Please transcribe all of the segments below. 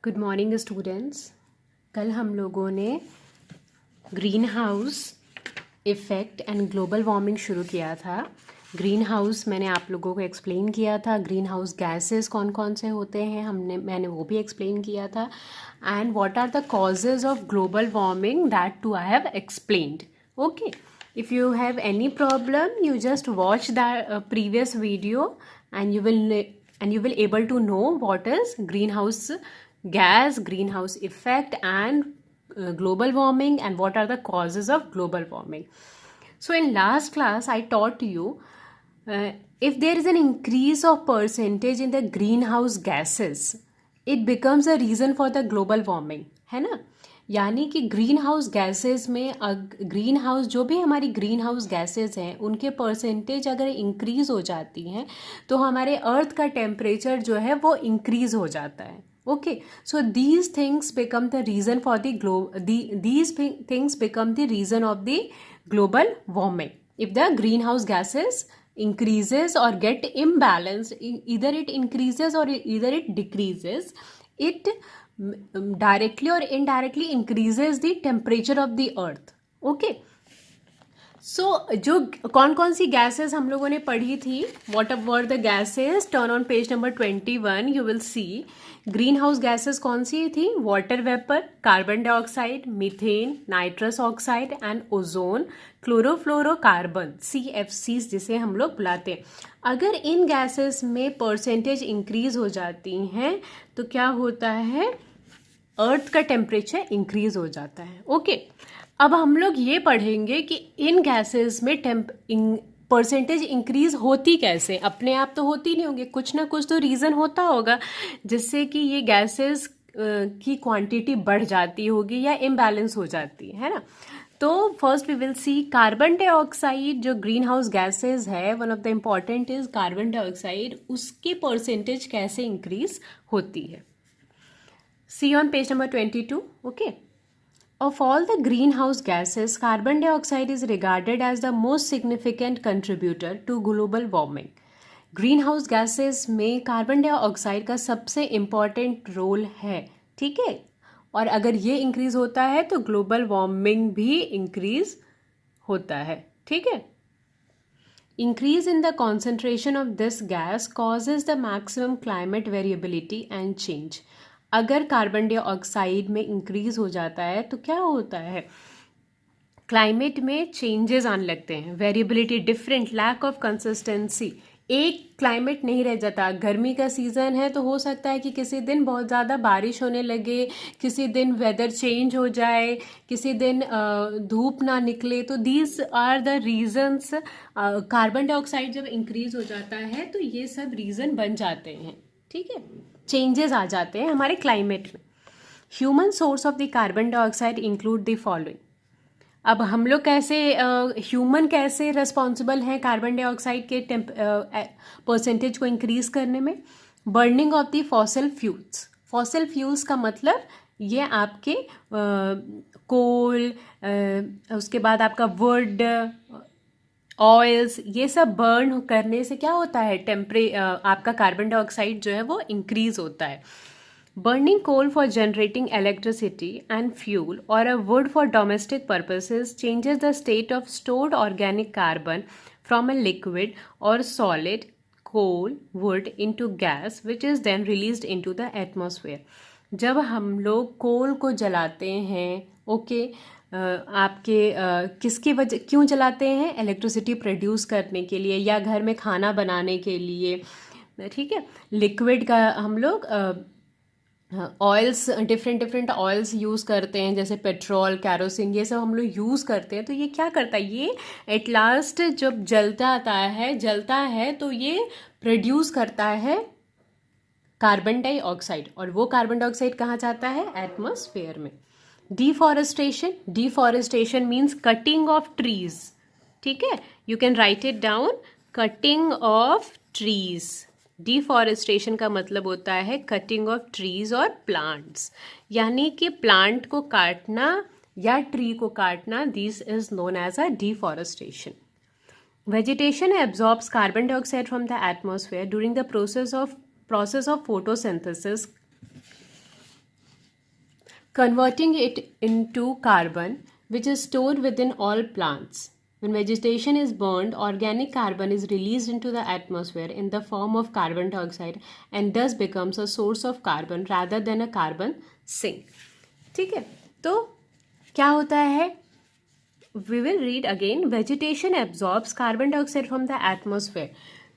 Good morning students. कल हम लोगों ने green house effect and global warming शुरू किया था। ग्रीन हाउस मैंने आप लोगों को एक्सप्लेन किया था, ग्रीन हाउस गैसेस कौन कौन से होते हैं मैंने वो भी एक्सप्लेन किया था, and what are the causes of global warming that too I have explained. Okay, if you have any problem you just watch that previous video and you will able to know what is greenhouse gas, greenhouse effect and global warming and what are the causes of global warming. So in last class I taught you if there is an increase of percentage in the greenhouse gases it becomes a reason for the global warming, है ना. यानी कि green house gases में green house जो भी हमारी green house gases हैं उनके परसेंटेज अगर इंक्रीज हो जाती हैं तो हमारे अर्थ का टेम्परेचर जो है वो इंक्रीज हो जाता है. Okay, so these things become the reason for these things become the reason of the global warming. If the green house gases increases or get imbalanced, either it increases or either it decreases, it directly or indirectly increases the temperature of the earth. Okay, so जो कौन कौन सी gases हम लोगों ने पढ़ी थी, what were the gases, turn on page number 21, you will see green house gases कौन सी थी, water vapour, carbon dioxide, methane, nitrous oxide and ozone, chlorofluorocarbon, CFC जिसे हम लोग बुलाते हैं. अगर इन गैसेस में परसेंटेज इंक्रीज हो जाती हैं तो क्या होता है, अर्थ का टेम्परेचर इंक्रीज हो जाता है. ओके, अब हम लोग ये पढ़ेंगे कि इन गैसेस में परसेंटेज इंक्रीज होती कैसे. अपने आप तो होती नहीं होंगी, कुछ ना कुछ तो रीज़न होता होगा जिससे कि ये गैसेस की क्वांटिटी बढ़ जाती होगी या इम्बैलेंस हो जाती है ना. तो first we will see carbon dioxide, जो ग्रीन हाउस गैसेज है, one of the important is carbon dioxide, उसकी परसेंटेज कैसे इंक्रीज होती है. See on page number 22. Okay, of all the greenhouse gases, carbon dioxide is regarded as the most significant contributor to global warming. greenhouse gases में carbon dioxide का सबसे important role है. ठीक है, और अगर ये इंक्रीज होता है तो ग्लोबल वार्मिंग भी इंक्रीज होता है. ठीक है, increase in the concentration of this gas causes the maximum climate variability and change. अगर कार्बन डाइऑक्साइड में इंक्रीज हो जाता है तो क्या होता है, क्लाइमेट में चेंजेस आने लगते हैं, variability different, lack of consistency. एक क्लाइमेट नहीं रह जाता. गर्मी का सीज़न है तो हो सकता है कि किसी दिन बहुत ज़्यादा बारिश होने लगे, किसी दिन वेदर चेंज हो जाए, किसी दिन धूप ना निकले. तो these are the reasons. Carbon dioxide जब इंक्रीज हो जाता है तो ये सब रीज़न बन जाते हैं. ठीक है, चेंजेस आ जाते हैं हमारे क्लाइमेट में. Human source of the carbon dioxide include the following. अब हम लोग कैसे ह्यूमन कैसे रिस्पॉन्सिबल हैं कार्बन डाइऑक्साइड के परसेंटेज को इंक्रीज करने में. Burning of the fossil fuels. Fossil fuels का मतलब ये आपके कोल, उसके बाद आपका वुड, ऑयल्स, ये सब बर्न करने से क्या होता है, आपका कार्बन डाइऑक्साइड जो है वो इंक्रीज होता है. Burning coal for generating electricity and fuel or a wood for domestic purposes changes the state of stored organic carbon from a liquid or solid coal wood into gas which is then released into the atmosphere. जब हम लोग कोल को जलाते हैं, okay, आपके किसकी वजह, क्यों जलाते हैं, इलेक्ट्रिसिटी प्रोड्यूस करने के लिए या घर में खाना बनाने के लिए. ठीक है, लिक्विड का हम लोग ऑयल्स, डिफरेंट ऑयल्स यूज़ करते हैं, जैसे पेट्रोल, कैरोसिन, ये सब हम लोग यूज़ करते हैं. तो ये क्या करता है, ये एट लास्ट जब जलता है तो ये प्रोड्यूस करता है कार्बन डाइऑक्साइड, और वो कार्बन डाइऑक्साइड कहाँ जाता है, एटमॉस्फेयर में. Deforestation means cutting of trees. ठीक है, you can write it down, cutting of trees. Deforestation का मतलब होता है कटिंग ऑफ ट्रीज और प्लांट्स, यानी कि प्लांट को काटना या ट्री को काटना. This is known as a deforestation. Vegetation absorbs carbon dioxide from the atmosphere during the process of photosynthesis. converting it into carbon which is stored within all plants. When vegetation is burned, organic carbon is released into the atmosphere in the form of carbon dioxide and thus becomes a source of carbon rather than a carbon sink. ठीक है, तो क्या होता है? We will read again. Vegetation absorbs carbon dioxide from the atmosphere.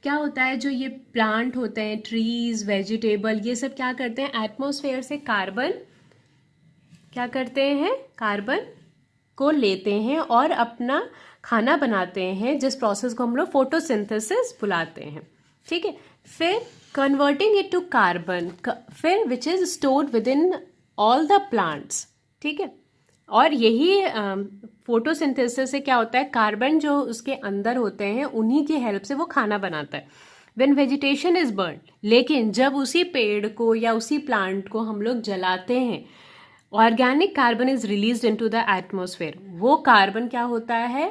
क्या होता है? जो ये प्लांट होते हैं, ट्रीज, वेजिटेबल, ये सब क्या करते हैं? एटमॉस्फेयर से कार्बन क्या करते हैं? कार्बन को लेते हैं और अपना खाना बनाते हैं, जिस प्रोसेस को हम लोग फोटोसिंथेसिस बुलाते हैं. ठीक है. फिर कन्वर्टिंग इट टू कार्बन, फिर which is stored with in all the plants. ठीक है. और यही फोटोसिंथेसिस से क्या होता है? कार्बन जो उसके अंदर होते हैं उन्हीं की हेल्प से वो खाना बनाता है. व्हेन वेजिटेशन इज बर्न, लेकिन जब उसी पेड़ को या उसी प्लांट को हम लोग जलाते हैं, organic carbon is release into the atmosphere. वो कार्बन क्या होता है?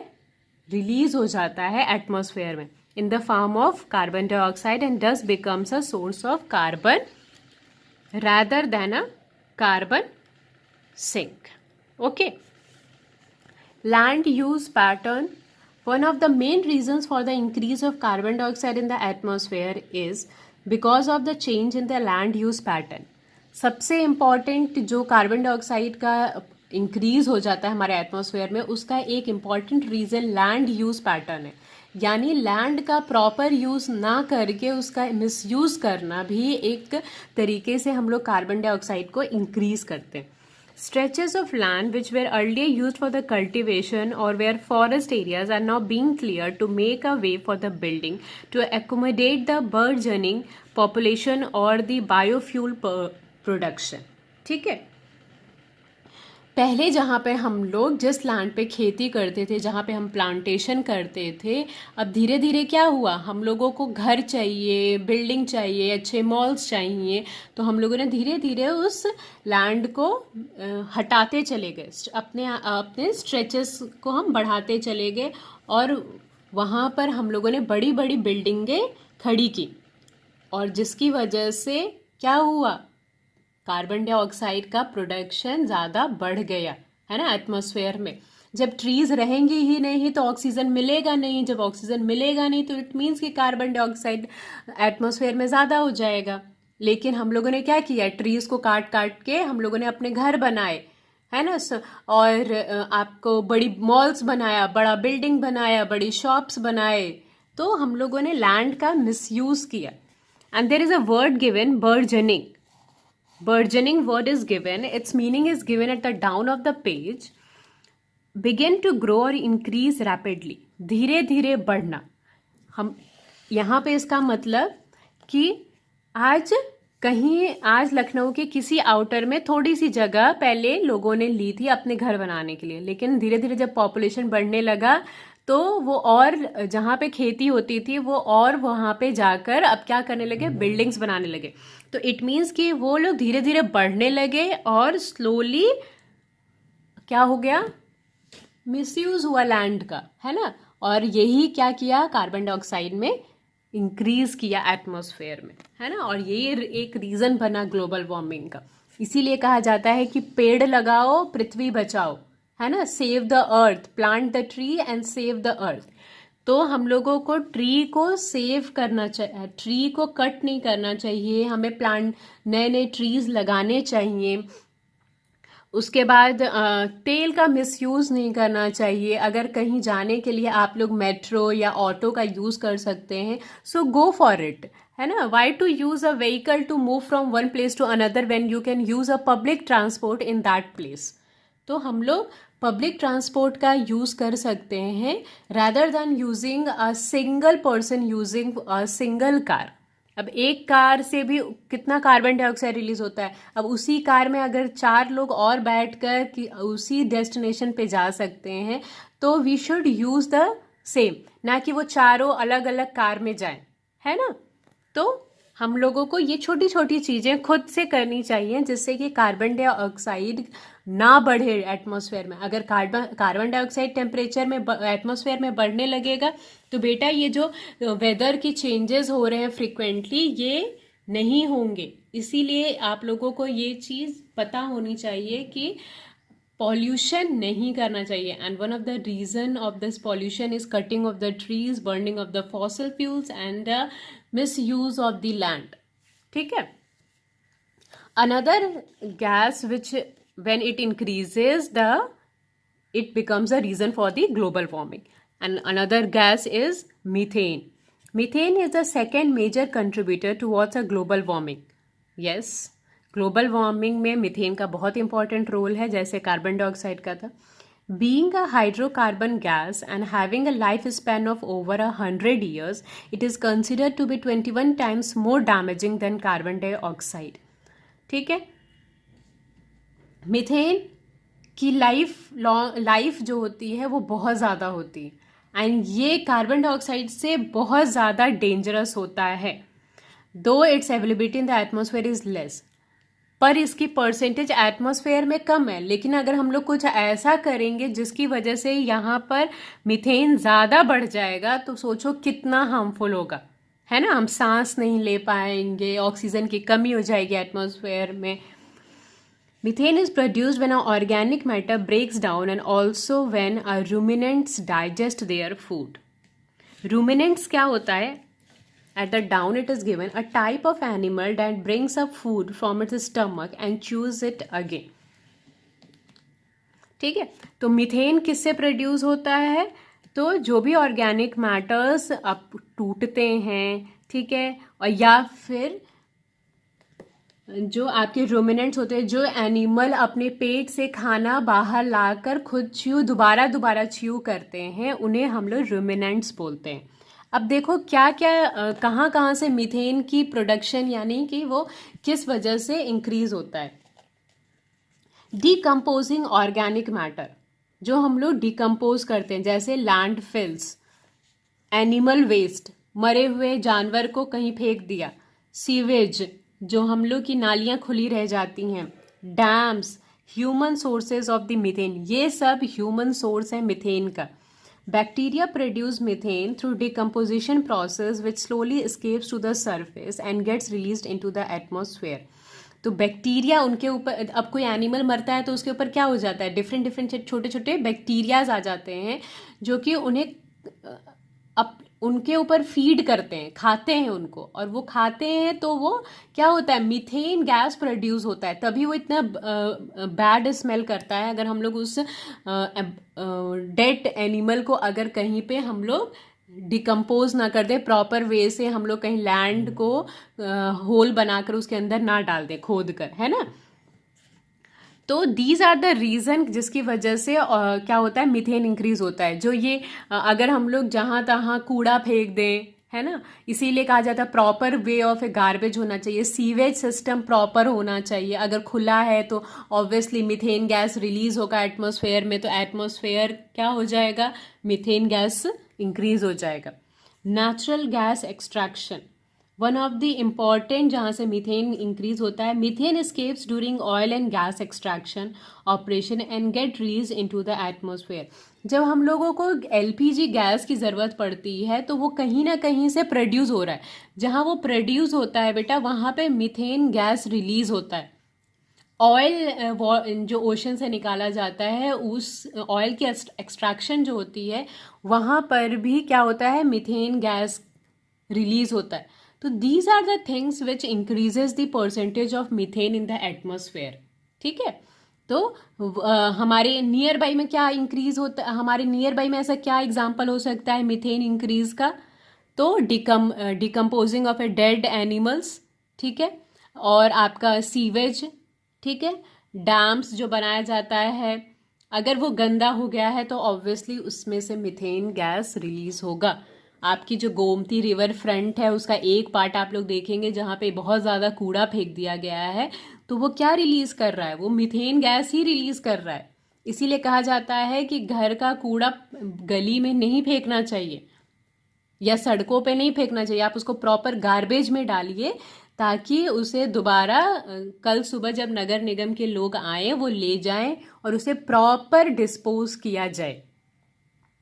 रिलीज हो जाता है एटमॉस्फेयर में in the form of carbon dioxide and thus becomes a source of carbon rather than a carbon sink. Okay. Land use pattern. One of the main reasons for the increase of carbon dioxide in the atmosphere is because of the change in the land use pattern. सबसे important जो carbon dioxide का increase हो जाता है हमारे atmosphere में, उसका एक important reason land use pattern है. यानी लैंड का प्रॉपर यूज़ ना करके उसका मिसयूज़ करना भी एक तरीके से हम लोग कार्बन डाइऑक्साइड को इंक्रीज करते हैं. Stretches of land which were earlier used for the cultivation or where forest areas are now being cleared to make a way for the building to accommodate the burgeoning population or the biofuel production. ठीक है. पहले जहाँ पे हम लोग जिस land पे खेती करते थे, जहाँ पे हम प्लांटेशन करते थे, अब धीरे धीरे क्या हुआ? हम लोगों को घर चाहिए, बिल्डिंग चाहिए, अच्छे मॉल्स चाहिए, तो हम लोगों ने धीरे धीरे उस लैंड को हटाते चले गए, अपने स्ट्रेचेस को हम बढ़ाते चले गए और वहाँ पर हम लोगों ने बड़ी बड़ी बिल्डिंगें खड़ी की. और जिसकी वजह से क्या हुआ? कार्बन डाइऑक्साइड का प्रोडक्शन ज़्यादा बढ़ गया है ना एटमॉस्फेयर में. जब ट्रीज रहेंगी ही नहीं तो ऑक्सीजन मिलेगा नहीं, जब ऑक्सीजन मिलेगा नहीं तो इट मीन्स कि कार्बन डाइऑक्साइड एटमॉस्फेयर में ज़्यादा हो जाएगा. लेकिन हम लोगों ने क्या किया? ट्रीज को काट काट के हम लोगों ने अपने घर बनाए, है ना, और आपको बड़ी मॉल्स बनाया, बड़ा बिल्डिंग बनाया, बड़ी शॉप्स बनाए. तो हम लोगों ने लैंड का मिसयूज किया. And there is a word given, burgeoning. Burgeoning word is given. Its meaning is given at the down of the page. Begin to grow or increase rapidly. धीरे धीरे बढ़ना. हम यहाँ पे इसका मतलब कि आज लखनऊ के किसी आउटर में थोड़ी सी जगह पहले लोगों ने ली थी अपने घर बनाने के लिए, लेकिन धीरे धीरे जब पॉपुलेशन बढ़ने लगा तो वो और जहाँ पे खेती होती थी वो और वहाँ पे जाकर अब क्या करने लगे? बिल्डिंग्स बनाने लगे. तो इट मीन्स कि वो लोग धीरे धीरे बढ़ने लगे और स्लोली क्या हो गया? मिसयूज हुआ लैंड का, है ना. और यही क्या किया? कार्बन डाइऑक्साइड में इंक्रीज किया एटमॉस्फेयर में, है ना. और यही एक रीज़न बना ग्लोबल वार्मिंग का. इसीलिए कहा जाता है कि पेड़ लगाओ, पृथ्वी बचाओ, है ना. Save the earth, plant the tree and save the earth. तो हम लोगों को ट्री को सेव करना चाहिए, ट्री को कट नहीं करना चाहिए. हमें प्लांट, नए नए ट्रीज लगाने चाहिए. उसके बाद तेल का मिसयूज़ नहीं करना चाहिए. अगर कहीं जाने के लिए आप लोग मेट्रो या ऑटो का यूज़ कर सकते हैं, सो गो फॉर इट, है ना. Why to use a vehicle to move from one place to another when you can use a public transport in that place. तो हम लोग पब्लिक ट्रांसपोर्ट का यूज़ कर सकते हैं rather than using a single person using a single car. अब एक car से भी कितना कार्बन डाइऑक्साइड रिलीज होता है. अब उसी कार में अगर 4 लोग और बैठकर उसी डेस्टिनेशन पे जा सकते हैं तो we should use the same, ना कि वो चारों अलग अलग कार में जाएं, है ना. तो हम लोगों को ये छोटी छोटी चीज़ें खुद से करनी चाहिए जिससे कि कार्बन डाइऑक्साइड ना बढ़े एटमॉस्फेयर में. अगर कार्बन डाइऑक्साइड टेम्परेचर में एटमॉस्फेयर में बढ़ने लगेगा तो बेटा ये जो वेदर की चेंजेस हो रहे हैं फ्रिक्वेंटली, ये नहीं होंगे। इसीलिए आप लोगों को ये चीज़ पता होनी चाहिए कि पॉल्यूशन नहीं करना चाहिए। And one of the reason of this pollution is cutting of the trees, burning of the fossil fuels and misuse of the land. ठीक है। Another gas which when it increases it becomes a reason for the global warming. And another gas is methane. Methane is the second major contributor towards a global warming. Yes, global warming में methane का बहुत important role है, जैसे carbon dioxide का था. Being a hydrocarbon gas and having a lifespan of over 100 years, it is considered to be 21 times more damaging than carbon dioxide. ठीक है. Methane की लाइफ जो होती है वो बहुत ज़्यादा होती है एंड ये कार्बन डाइऑक्साइड से बहुत ज़्यादा डेंजरस होता है. दो it's availability in the atmosphere is less, पर इसकी परसेंटेज एटमॉस्फेयर में कम है. लेकिन अगर हम लोग कुछ ऐसा करेंगे जिसकी वजह से यहाँ पर मीथेन ज़्यादा बढ़ जाएगा तो सोचो कितना हार्मफुल होगा, है ना. हम सांस नहीं ले पाएंगे, ऑक्सीजन की कमी हो जाएगी एटमॉस्फेयर में. Methane is produced when our organic matter breaks down and also when our ruminants digest their food. Ruminants क्या होता है? At the down it is given a type of animal that brings up food from its stomach and chews it again. ठीक है. तो methane किससे produce होता है? तो जो भी ऑर्गेनिक मैटर्स अब टूटते हैं, ठीक है, और या फिर जो आपके रूमिनेंट्स होते हैं, जो एनिमल अपने पेट से खाना बाहर लाकर खुद दोबारा च्यू करते हैं, उन्हें हम लोग रूमिनेंट्स बोलते हैं. अब देखो क्या क्या कहाँ से मीथेन की प्रोडक्शन यानी कि वो किस वजह से इंक्रीज होता है. डिकम्पोजिंग ऑर्गेनिक मैटर जो हम लोग डिकम्पोज करते हैं, जैसे लैंड फिल्स, एनिमल वेस्ट, मरे हुए जानवर को कहीं फेंक दिया, सीवेज जो हम लोग की नालियाँ खुली रह जाती हैं, dams, human sources of the methane, ये सब ह्यूमन सोर्स है मीथेन का. Bacteria produce methane through decomposition process which slowly escapes to the surface and gets released into the atmosphere. तो बैक्टीरिया उनके ऊपर, अब कोई एनिमल मरता है तो उसके ऊपर क्या हो जाता है, डिफरेंट छोटे छोटे बैक्टीरियाज आ जाते हैं जो कि उन्हें उनके ऊपर फीड करते हैं, खाते हैं उनको, और वो खाते हैं तो वो क्या होता है, मीथेन गैस प्रोड्यूस होता है. तभी वो इतना बैड स्मेल करता है. अगर हम लोग उस डेड एनिमल को अगर कहीं पे हम लोग डिकम्पोज ना कर दें प्रॉपर वे से, हम लोग कहीं लैंड को होल बनाकर उसके अंदर ना डाल दें खोद कर, है ना. तो दीज आर द रीज़न जिसकी वजह से क्या होता है, मीथेन इंक्रीज होता है. जो ये अगर हम लोग जहाँ तहाँ कूड़ा फेंक दें, है ना, इसीलिए कहा जाता है proper way of A garbage होना चाहिए, सीवेज सिस्टम प्रॉपर होना चाहिए. अगर खुला है तो ऑब्वियसली मीथेन गैस रिलीज होगा एटमॉस्फेयर में, तो एटमॉस्फेयर क्या हो जाएगा, मीथेन गैस इंक्रीज हो जाएगा. Natural gas extraction one of the important जहाँ से मीथेन इंक्रीज होता है. Methane escapes during oil and gas extraction operation and get release into the atmosphere. जब हम लोगों को एलपीजी गैस की ज़रूरत पड़ती है तो वो कहीं ना कहीं से प्रोड्यूस हो रहा है. जहाँ वो प्रोड्यूस होता है बेटा, वहाँ पे मीथेन गैस रिलीज होता है. ऑयल जो ओशन से निकाला जाता है, उस ऑयल की एक्सट्रैक्शन जो होती है वहाँ पर भी क्या होता है, मीथेन गैस रिलीज होता है. तो these are the things which increases the percentage of methane in the atmosphere. ठीक है. तो हमारे नियर बाई में क्या इंक्रीज होता है, हमारे नियर बाई में ऐसा क्या एग्जाम्पल हो सकता है मीथेन इंक्रीज का, तो decomposing of a dead animals, ठीक है, और आपका सीवेज, ठीक है, डैम्स जो बनाया जाता है, अगर वो गंदा हो गया है तो ऑब्वियसली उसमें से मीथेन गैस रिलीज होगा. आपकी जो गोमती रिवर फ्रंट है उसका एक पार्ट आप लोग देखेंगे जहाँ पे बहुत ज़्यादा कूड़ा फेंक दिया गया है, तो वो क्या रिलीज़ कर रहा है, वो मीथेन गैस ही रिलीज़ कर रहा है. इसीलिए कहा जाता है कि घर का कूड़ा गली में नहीं फेंकना चाहिए या सड़कों पे नहीं फेंकना चाहिए. आप उसको प्रॉपर गार्बेज में डालिए ताकि उसे दोबारा कल सुबह जब नगर निगम के लोग आए वो ले जाएं और उसे प्रॉपर डिस्पोज किया जाए.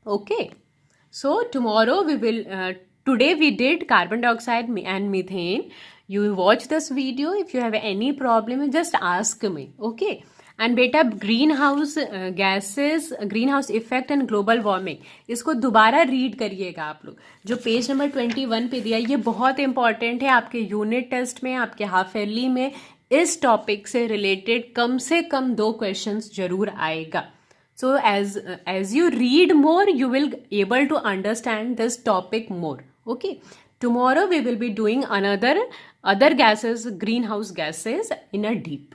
Okay. So tomorrow today we did carbon dioxide and methane. You watch this video. If you have any problem, just ask me. Okay. And बेटा greenhouse gases, greenhouse effect and global warming, इसको दोबारा read करिएगा आप लोग। जो page number 21 पे दिया, ये बहुत इंपॉर्टेंट है आपके यूनिट टेस्ट में, आपके हाफ ईयरली में इस टॉपिक से रिलेटेड कम से कम 2 क्वेश्चंस जरूर आएगा। So as you read more, you will able to understand this topic more. Okay. Tomorrow we will be doing other gases, greenhouse gases in a deep.